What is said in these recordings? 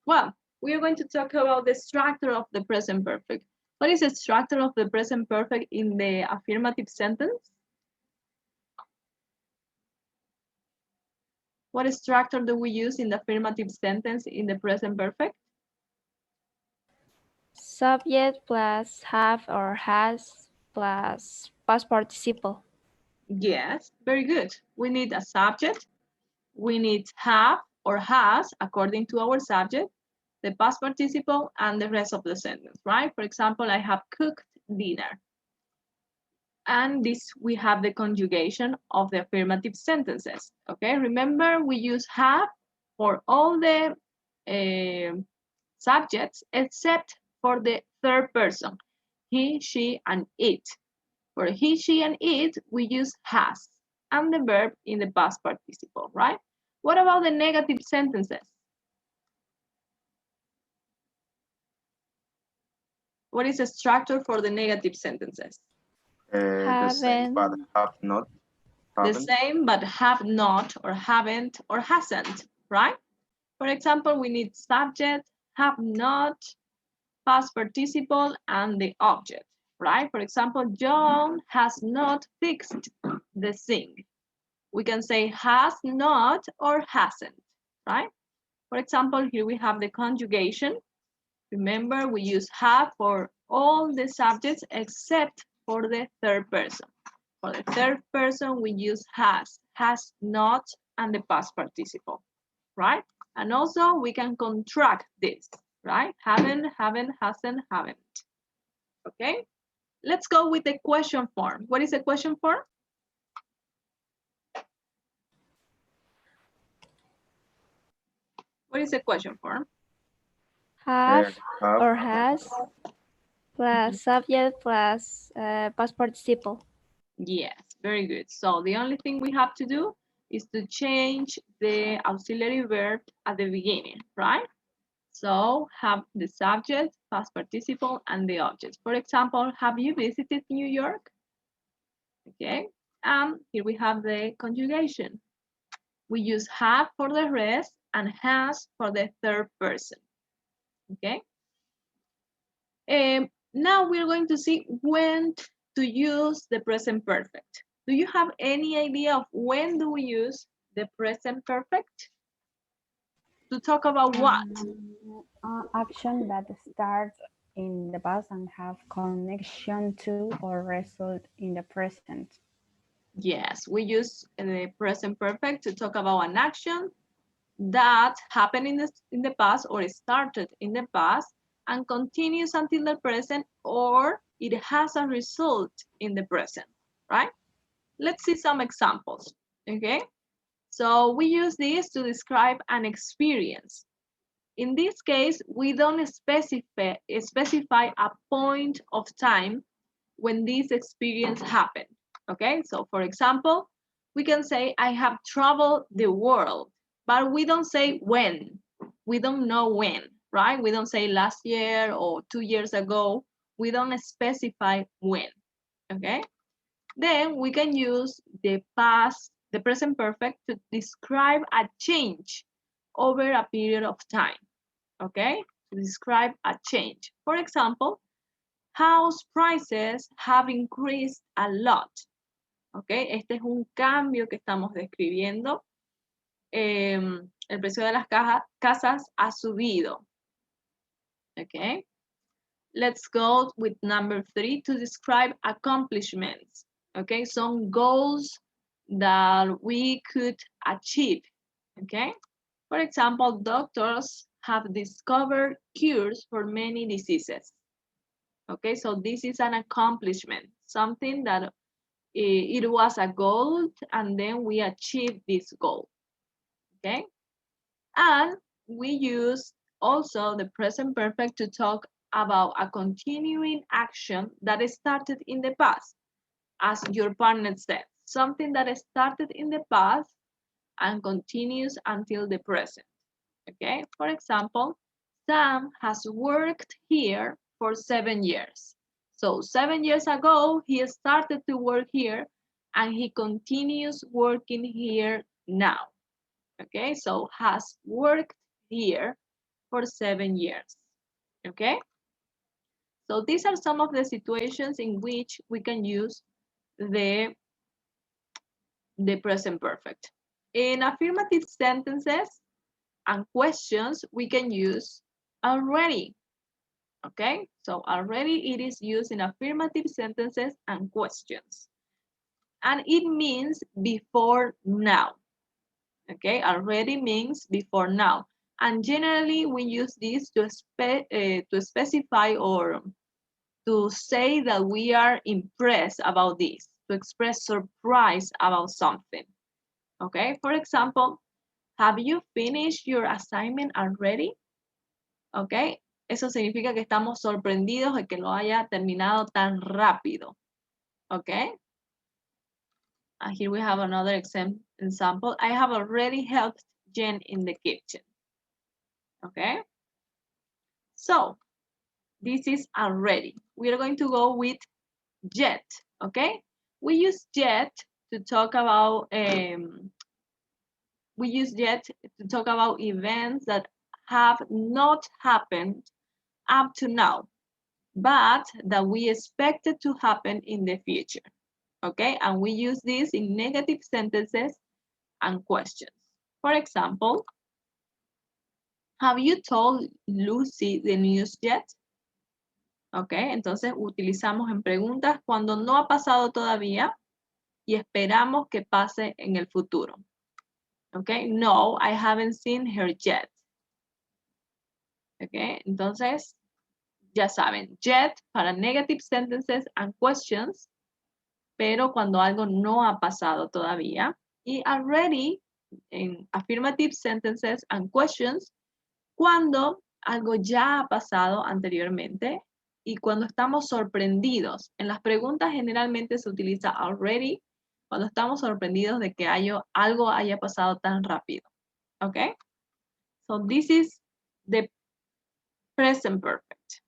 Well, we are going to talk about the structure of the present perfect. What is the structure of the present perfect in the affirmative sentence? What structure do we use in the affirmative sentence in the present perfect? Subject plus have or has plus past participle. Yes, very good. We need a subject. We need have or has according to our subject, the past participle, and the rest of the sentence, right? For example, I have cooked dinner. And this, we have the conjugation of the affirmative sentences, okay? Remember, we use have for all the subjects except for the third person, he, she, and it. For he, she, and it, we use has and the verb in the past participle, right? What about the negative sentences? What is the structure for the negative sentences? The same, but Haven't. have not, The haven't. same, but have not, or haven't, or hasn't, right? For example, we need subject, have not, past participle, and the object, right? For example, John has not fixed the sink. We can say has not or hasn't, right? For example, here we have the conjugation. Remember, we use have for all the subjects except for the third person. For the third person, we use has not, and the past participle, right? And also we can contract this, right? Haven't, hasn't, haven't. Okay? Let's go with the question form. What is the question form? What is the question form? Have Have, or has plus subject plus past participle. Yes, very good. So the only thing we have to do is to change the auxiliary verb at the beginning, right? So have the subject, past participle, and the object. For example, have you visited New York? Okay, and here we have the conjugation. We use have for the rest and has for the third person. Okay. Now we're going to see when to use the present perfect. Do you have any idea of when do we use the present perfect? To talk about what? Action that start in the past and have connection to or result in the present. Yes, we use the present perfect to talk about an action that happened in the past or started in the past and continues until the present, or it has a result in the present, right? Let's see some examples, okay? So we use this to describe an experience. In this case, we don't specify a point of time when this experience happened, okay? So for example, we can say, I have traveled the world, but we don't say when. We don't know when, right? We don't say last year or 2 years ago. We don't specify when, okay? Then we can use the past, the present perfect to describe a change over a period of time, okay? To describe a change. For example, house prices have increased a lot. Okay, este es un cambio que estamos describiendo. El precio de las casas ha subido. Okay, let's go with number 3 to describe accomplishments. Okay, some goals that we could achieve. Okay, for example, doctors have discovered cures for many diseases. Okay, so this is an accomplishment, something that it was a goal and then we achieved this goal, okay? And we use also the present perfect to talk about a continuing action that started in the past, as your partner said, something that started in the past and continues until the present, okay? For example, Sam has worked here for 7 years. So 7 years ago, he started to work here and he continues working here now. Okay, so has worked here for 7 years. Okay? So these are some of the situations in which we can use the present perfect. In affirmative sentences and questions, we can use already. Okay, so already it is used in affirmative sentences and questions. And it means before now. Okay, already means before now. And generally we use this to specify or to say that we are impressed about this, to express surprise about something. Okay, for example, have you finished your assignment already? Okay, eso significa que estamos sorprendidos de que lo haya terminado tan rápido. Okay, here we have another example. I have already helped Jen in the kitchen. Okay, so this is already. We are going to go with yet. Okay, we use yet to talk about events that have not happened up to now, but that we expected to happen in the future. Okay, and we use this in negative sentences and questions. For example, have you told Lucy the news yet? Ok, entonces utilizamos en preguntas cuando no ha pasado todavía y esperamos que pase en el futuro. Ok, no, I haven't seen her yet. Ok, entonces ya saben, yet para negative sentences and questions, pero cuando algo no ha pasado todavía. Y already en affirmative sentences and questions, cuando algo ya ha pasado anteriormente y cuando estamos sorprendidos. En las preguntas generalmente se utiliza already cuando estamos sorprendidos de que algo haya pasado tan rápido. ¿Ok? So this is the present perfect.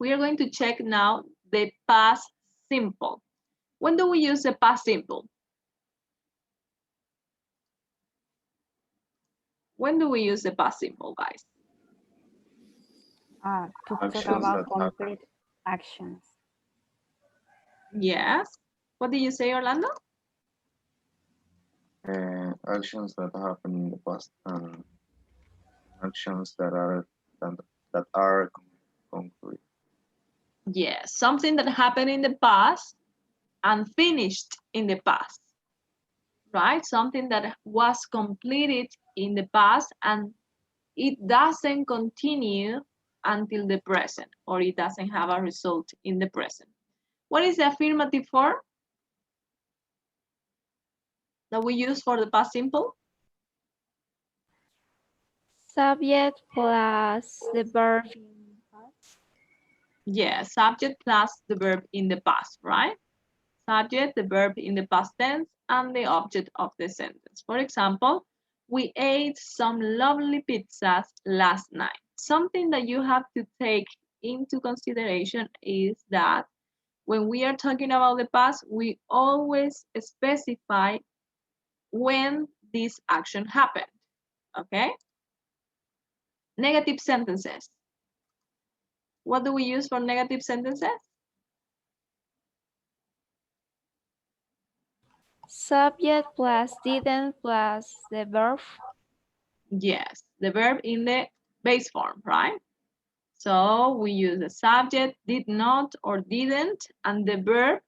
We are going to check now the past simple. When do we use the past simple? When do we use the past simple, guys? To talk Actions about that happen. complete actions. Yes. What did you say, Orlando? Actions that happen in the past and actions that are concrete. Yes, something that happened in the past and finished in the past, right? Something that was completed in the past and it doesn't continue until the present, or it doesn't have a result in the present. What is the affirmative form that we use for the past simple? Subject plus the verb. Yes, subject plus the verb in the past, right? Subject, the verb in the past tense, and the object of the sentence. For example, we ate some lovely pizzas last night. Something that you have to take into consideration is that when we are talking about the past, we always specify when this action happened, okay? Negative sentences. What do we use for negative sentences? Subject plus didn't plus the verb. Yes, the verb in the base form, right? So we use the subject, did not or didn't, and the verb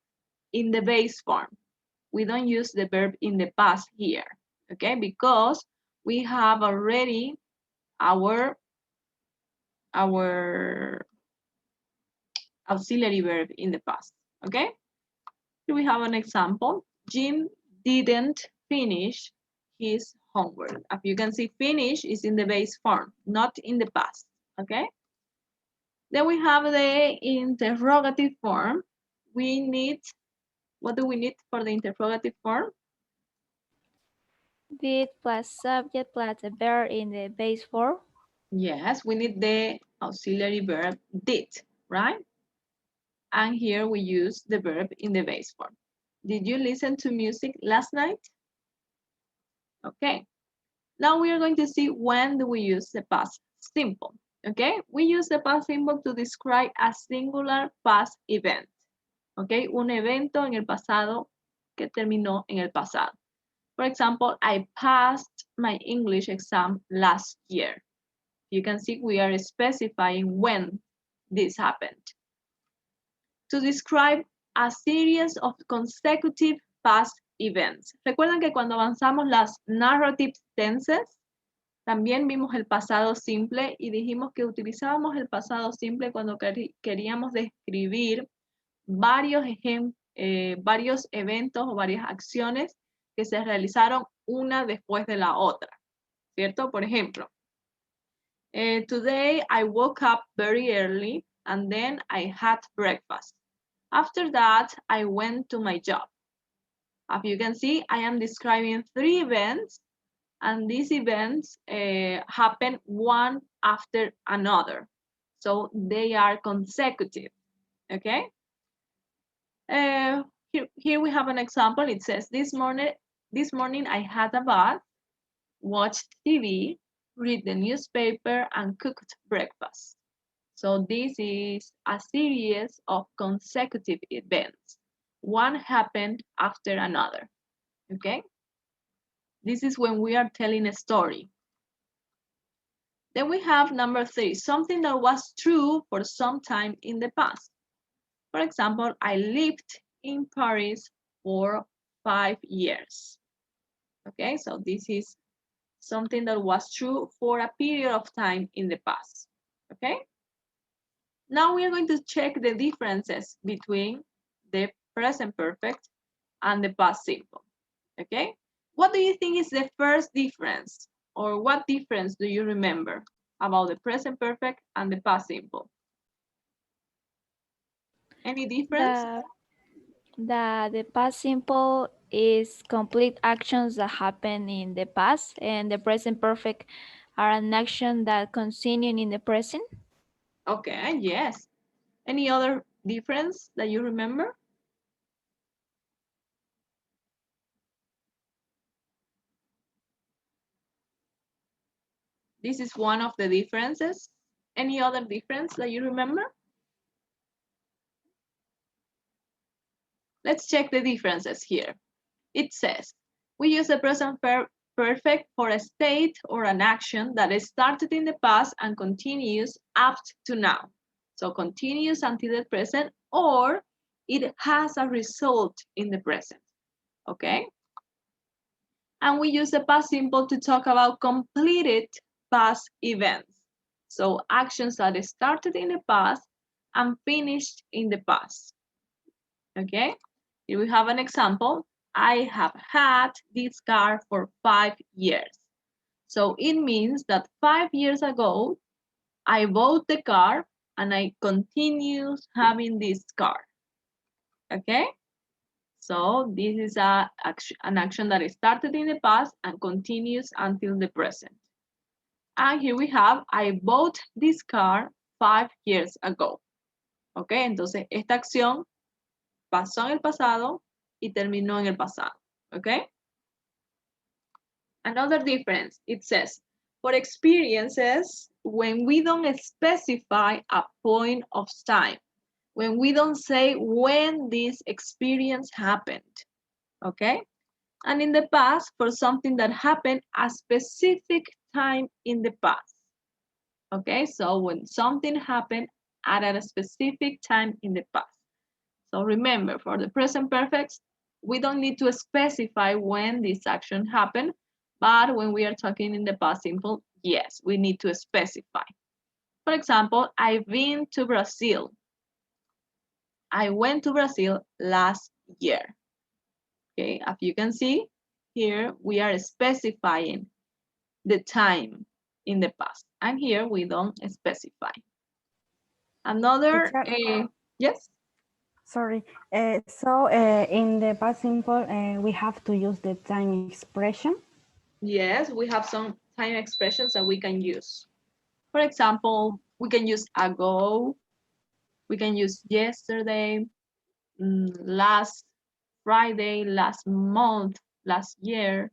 in the base form. We don't use the verb in the past here, okay? Because we have already our auxiliary verb in the past, okay? Here we have an example. Jim didn't finish his homework. As you can see, finish is in the base form, not in the past, okay? Then we have the interrogative form. What do we need for the interrogative form? Did plus subject plus the verb in the base form. Yes, we need the auxiliary verb did, right? And here we use the verb in the base form. Did you listen to music last night? Okay. Now we are going to see when do we use the past simple. Okay, we use the past simple to describe a singular past event. Okay, un evento en el pasado que terminó en el pasado. For example, I passed my English exam last year. You can see we are specifying when this happened. To describe a series of consecutive past events. Recuerden que cuando avanzamos las narrative tenses, también vimos el pasado simple y dijimos que utilizábamos el pasado simple cuando queríamos describir varios eventos o varias acciones que se realizaron una después de la otra, ¿cierto? Por ejemplo, today I woke up very early and then I had breakfast. After that, I went to my job. As you can see, I am describing 3 events, and these events happen one after another. So they are consecutive, okay? Here we have an example. It says, this morning I had a bath, watched TV, read the newspaper, and cooked breakfast. So this is a series of consecutive events. One happened after another, okay? This is when we are telling a story. Then we have number 3, something that was true for some time in the past. For example, I lived in Paris for 5 years. Okay, so this is something that was true for a period of time in the past. Okay? Now we are going to check the differences between the present perfect and the past simple. Okay? What do you think is the first difference? Or what difference do you remember about the present perfect and the past simple? Any difference? The past simple is complete actions that happen in the past, and the present perfect are an action that continue in the present. Okay, yes. Any other difference that you remember? This is one of the differences. Any other difference that you remember? Let's check the differences here. It says, we use the present perfect for a state or an action that is started in the past and continues up to now. So continues until the present, or it has a result in the present, okay? And we use the past simple to talk about completed past events. So actions that started in the past and finished in the past, okay? Here we have an example. I have had this car for 5 years. So it means that 5 years ago, I bought the car and I continue having this car. Okay? So this is an action that started in the past and continues until the present. And here we have, I bought this car 5 years ago. Okay, entonces esta acción pasó en el pasado y terminó en el pasado. Okay? Another difference, it says, for experiences, when we don't specify a point of time, when we don't say when this experience happened, okay? And in the past, for something that happened a specific time in the past, okay? So when something happened at a specific time in the past. So remember, for the present perfect, we don't need to specify when this action happened, but when we are talking in the past simple, yes, we need to specify. For example, I've been to Brazil. I went to Brazil last year. Okay, as you can see, here we are specifying the time in the past, and here we don't specify. Another, Teacher, yes? sorry. So in the past simple, we have to use the time expression. Yes, we have some time expressions that we can use. For example, we can use ago, we can use yesterday, last Friday, last month, last year,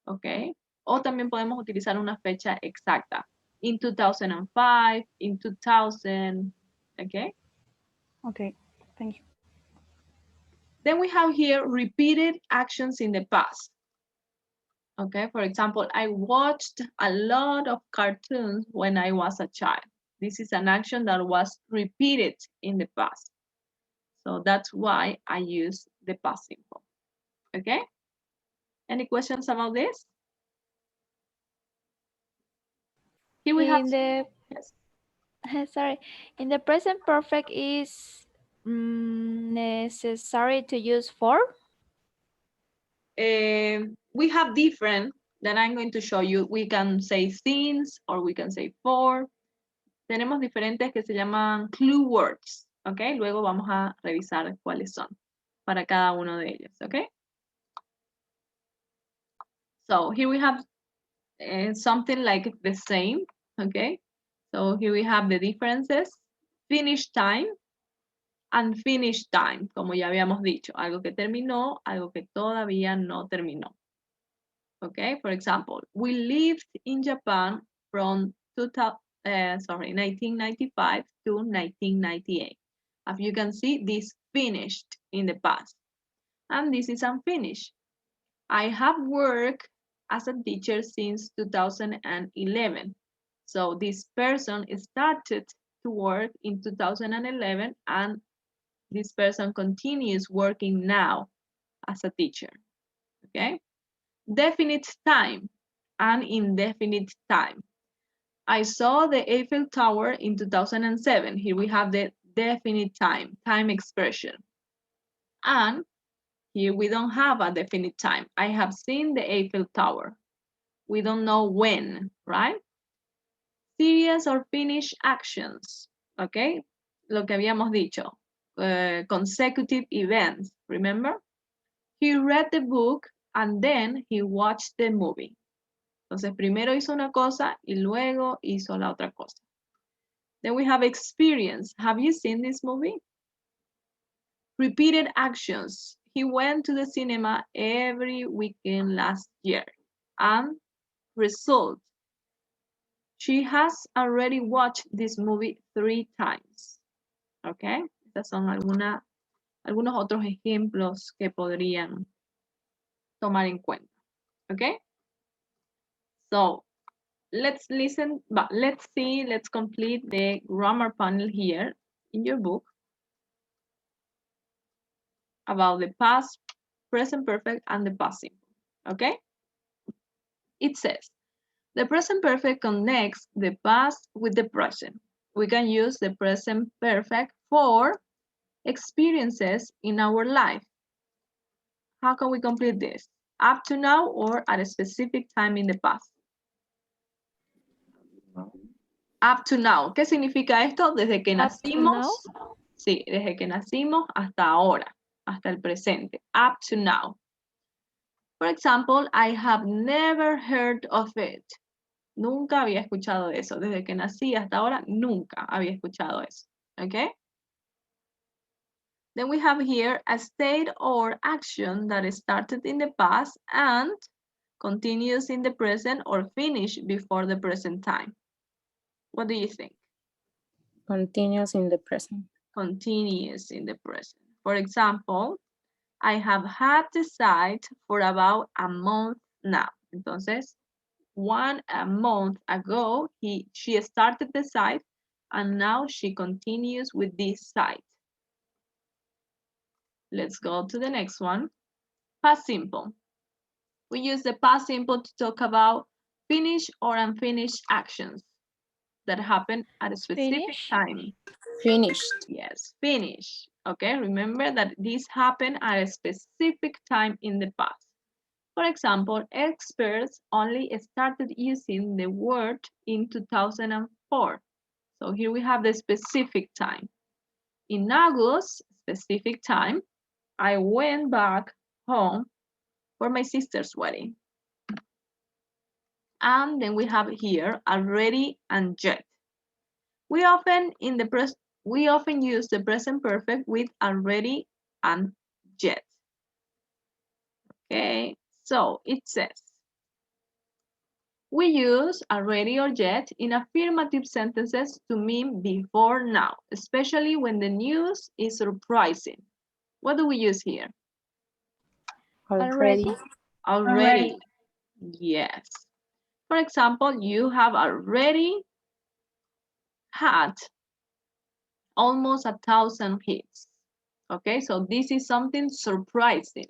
¿ok? O también podemos utilizar una fecha exacta. in 2005, in 2000, okay? Okay, thank you. Then we have here repeated actions in the past. Okay, for example, I watched a lot of cartoons when I was a child. This is an action that was repeated in the past. So that's why I use the past simple. Okay? Any questions about this? Here we have, In the yes. sorry, in the present perfect is necessary to use for. We have different that I'm going to show you. We can say since or we can say for. Tenemos diferentes que se llaman clue words, ¿ok? Luego vamos a revisar cuáles son para cada uno de ellos, ¿ok? So here we have something like the same, ¿ok? So here we have the differences. Finish time, unfinished time, como ya habíamos dicho. Algo que terminó, algo que todavía no terminó. Okay, for example, we lived in Japan from 1995 to 1998. As you can see, this finished in the past, and this is unfinished. I have worked as a teacher since 2011. So this person started to work in 2011, and this person continues working now as a teacher, okay? Definite time and indefinite time. I saw the Eiffel Tower in 2007. Here we have the definite time expression. And here we don't have a definite time. I have seen the Eiffel Tower. We don't know when, right? Serious or finished actions, okay? Lo que habíamos dicho. Consecutive events, remember? He read the book and then he watched the movie. Entonces, primero hizo una cosa y luego hizo la otra cosa. Then we have experience. Have you seen this movie? Repeated actions. He went to the cinema every weekend last year. And result. She has already watched this movie 3 times. Okay? Estos son algunos otros ejemplos que podrían tomar en cuenta. Okay? So, let's listen, but let's see, let's complete the grammar panel here in your book about the past, present perfect, and the past simple, okay? It says, the present perfect connects the past with the present. We can use the present perfect for experiences in our life. How can we complete this? Up to now or at a specific time in the past? No. Up to now. ¿Qué significa esto? Desde que Up to now? nacimos. Sí, desde que nacimos hasta ahora, hasta el presente. Up to now. For example, I have never heard of it. Nunca había escuchado de eso. Desde que nací hasta ahora, nunca había escuchado eso. Okay? Then we have here a state or action that started in the past and continues in the present or finished before the present time. What do you think? Continuous in the present. Continues in the present. For example, I have had the site for about a month now. Entonces, a month ago, she started the site and now she continues with this site. Let's go to the next one. Past simple. We use the past simple to talk about finished or unfinished actions that happen at a specific time. Finished. Yes, finish. Okay, remember that this happened at a specific time in the past. For example, experts only started using the word in 2004. So here we have the specific time. In August, specific time, I went back home for my sister's wedding. And then we have here already and yet. We often use the present perfect with already and yet. Okay, so it says, We use already or yet in affirmative sentences to mean before now, especially when the news is surprising. What do we use here? Already? Already. Yes. For example, you have already had almost 1,000 hits. Okay, so this is something surprising.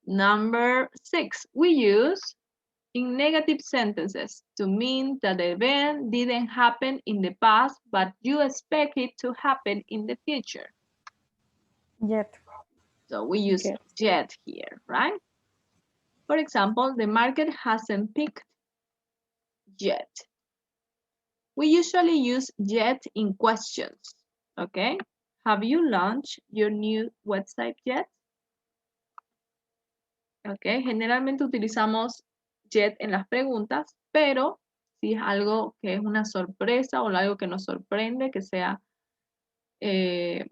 Number 6, we use in negative sentences to mean that the event didn't happen in the past, but you expect it to happen in the future. Yet. So we use Yes. yet here, right? For example, the market hasn't peaked yet. We usually use yet in questions, okay? Have you launched your new website yet? Okay, generalmente utilizamos yet en las preguntas, pero si es algo que es una sorpresa o algo que nos sorprende, que sea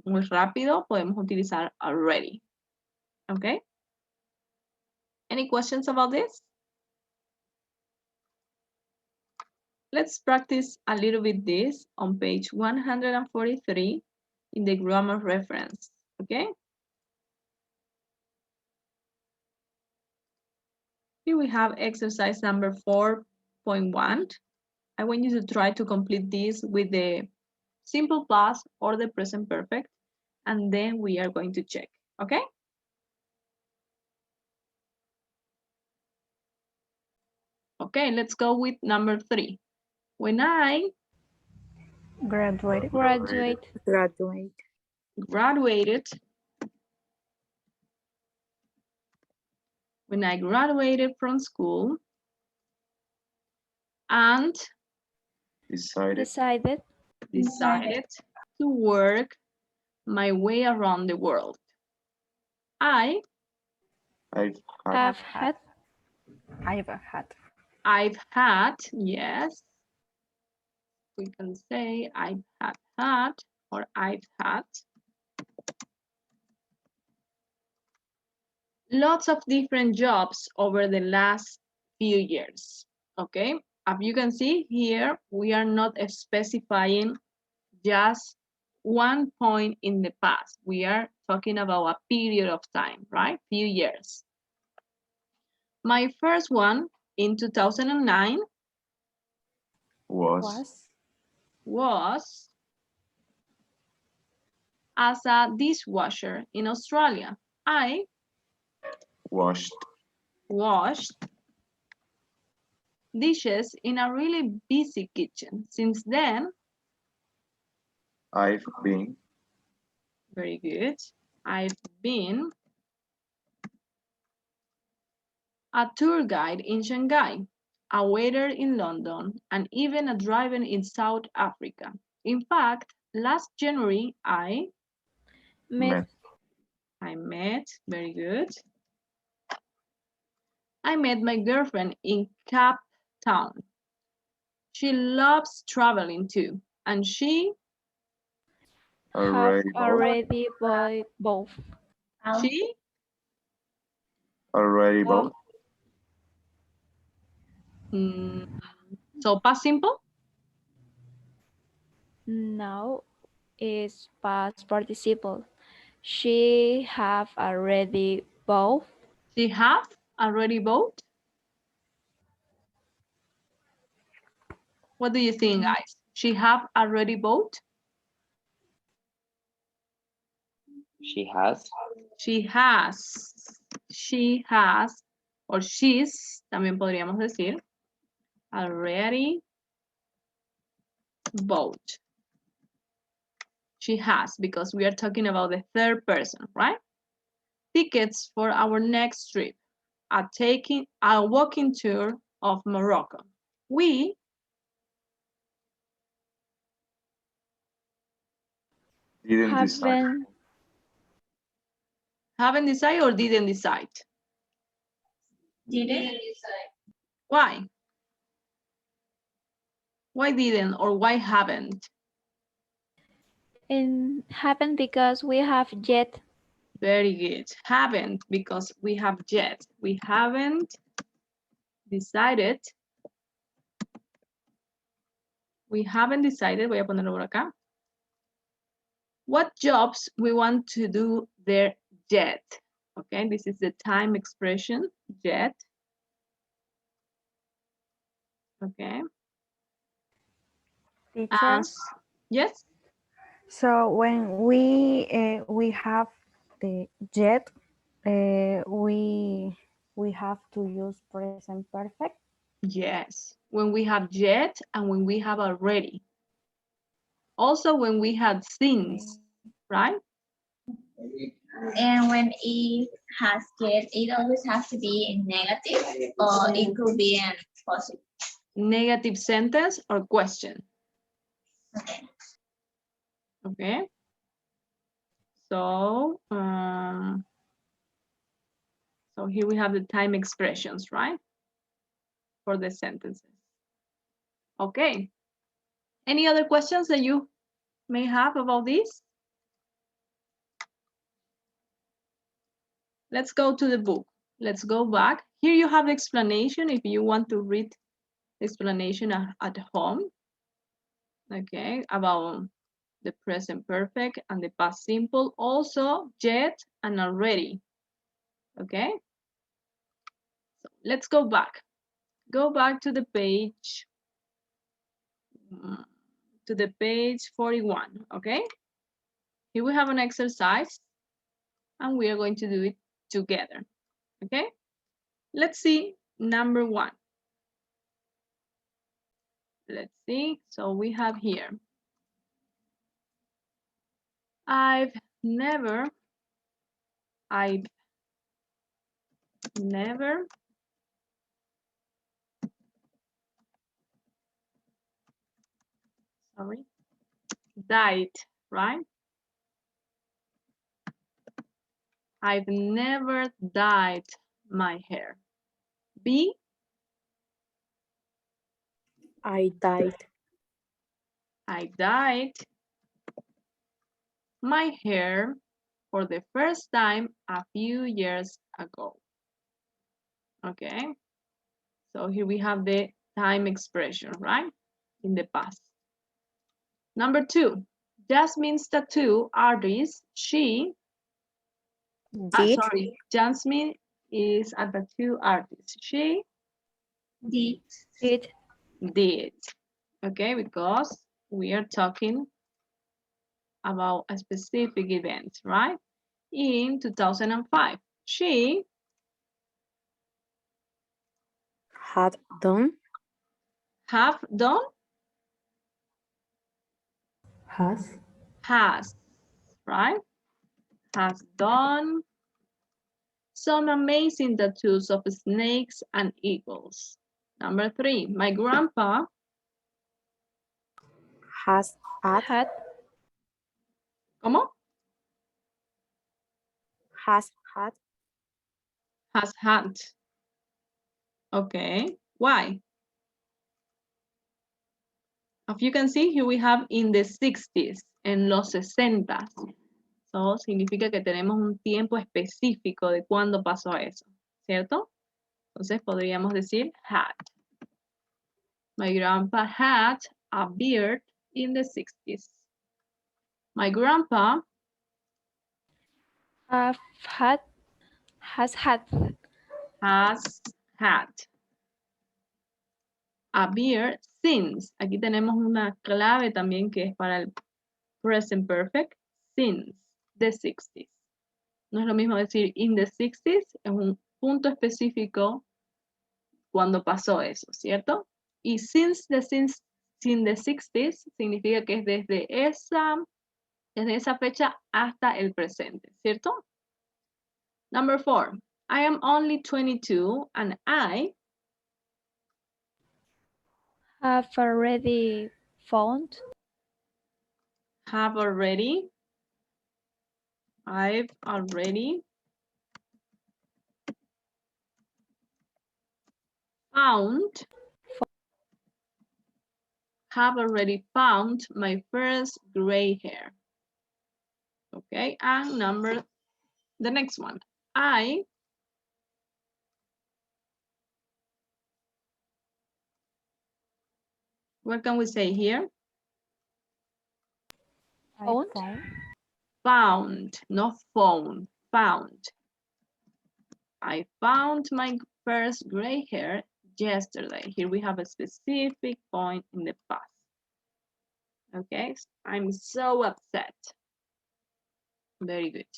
muy rápido, podemos utilizar already. Okay? Any questions about this? Let's practice a little bit this on page 143 in the grammar reference. Okay? Here we have exercise number 4.1. I want you to try to complete this with the simple past or the present perfect, and then we are going to check, okay? Okay, let's go with number 3. When I Graduated. Graduate. Graduate. graduated, when I graduated from school and Decided. decided to work my way around the world. I've had. Have had. I've had. Yes. We can say I've had or I've had. Lots of different jobs over the last few years, okay? As you can see here, we are not specifying just one point in the past. We are talking about a period of time, right? Few years. My first one in 2009 was as a dishwasher in Australia. I Washed. washed dishes in a really busy kitchen. Since then, I've been. very good, I've been a tour guide in Shanghai, a waiter in London, and even a driver in South Africa. In fact, last January, Met. met, very good. I met my girlfriend in Cape Town. She loves traveling too, and she Have Already bought. already bought both. she Already bought. so past simple. Now is past participle. She have already bought. She have already bought. What do you think, guys? She have already bought. She has. She has. She has. Or she's, también podríamos decir. Already bought. She has, because we are talking about the third person, right? Tickets for our next trip. A walking tour of Morocco. We Didn't decide. haven't decided or didn't decide. Didn't decide. Why? Why didn't or why haven't? And haven't because we have yet. Very good. Haven't because we have yet. We haven't decided We haven't decided, voy a ponerlo por acá. What jobs we want to do there yet. Okay, this is the time expression, yet. Okay. Teacher. Yes. So when we have the jet, we have to use present perfect. Yes, when we have yet and when we have already. Also when we had since, right? And when it has yet, it always has to be in negative or it could be in positive. Negative sentence or question. Okay. Okay. So, so here we have the time expressions, right? For the sentences. Okay. Any other questions that you may have about this? Let's go to the book. Let's go back. Here you have the explanation if you want to read the explanation at home. Okay, about the present perfect and the past simple. Also, yet and already. Okay. So let's go back. Go back to the page. To the page 41. Okay. Here we have an exercise, and we are going to do it together. Okay. Let's see number 1. Let's see. So we have here. I've never sorry, dyed, right? I've never dyed my hair. B, I died. I dyed my hair for the first time a few years ago. Okay, so here we have the time expression, right? In the past. Number 2, Jasmine's tattoo artist, she, Did. sorry, Jasmine is a tattoo artist. She Did. did. Okay, because we are talking about a specific event, right? In 2005, she Had done. have done, has, right? Has done some amazing tattoos of snakes and eagles. Number 3, my grandpa Has had. ¿cómo? Has had. Has had. Okay, why? As you can see, here we have in the 60s, en los 60s. So, significa que tenemos un tiempo específico de cuándo pasó eso, ¿cierto? Entonces podríamos decir had. My grandpa had a beard in the 60s. My grandpa Has had has had a beard since. Aquí tenemos una clave también que es para el present perfect, since the 60s. No es lo mismo decir in the 60s, es un punto específico cuando pasó eso, ¿cierto? Y since the 60s significa que es desde esa fecha hasta el presente, ¿cierto? Number 4, I am only 22 and I have already found. I've already found my first gray hair. Okay, and the next one. I What can we say here? Found. Found, not phone, found. I found my first gray hair yesterday. Here we have a specific point in the past. Okay, I'm so upset. Very good.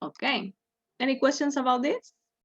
Okay, any questions about this?